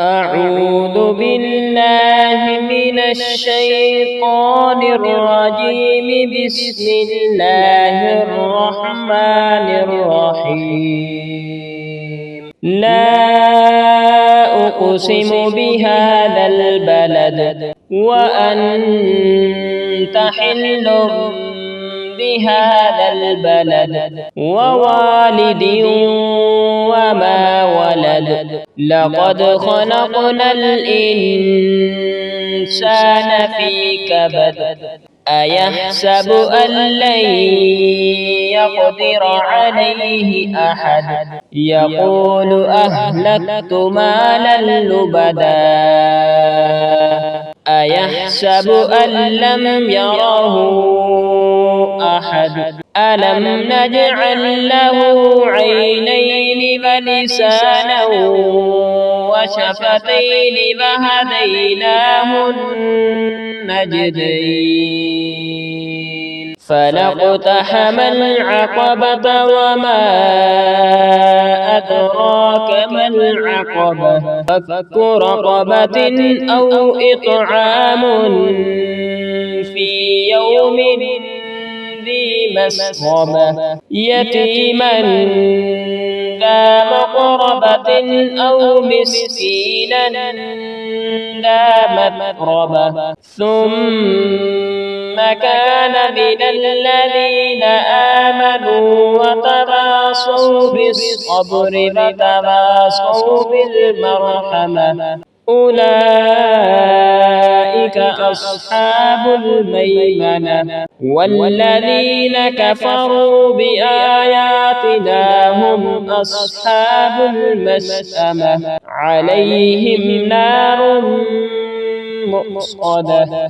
أعوذ بالله من الشيطان الرجيم. بسم الله الرحمن الرحيم. لا أقسم بهذا البلد وأنت حل بهذا البلد ووالد وما ولد. لقد خلقنا الإنسان في كبد. أيحسب أن لن يقدر عليه أحد. يقول أهلكت مالا لبدا. أيحسب أن لم يره أحد. ألم نجعل له عينين ولسانا وشفتين وهديناه النجدين. فلاقتحم العقبة وما أدراك ما العقبة. فك رقبة أو إطعام في يوم ذي مسغبة. يتيما ذا مقربة أو مسكينا ذا متربة. ثم كان من الذين آمنوا وتواصوا بالصبر وتواصوا بالمرحمة. أولئك أصحاب الميمنة. والذين كفروا بآياتنا هم أصحاب المشأمة. عليهم نار مؤصدة.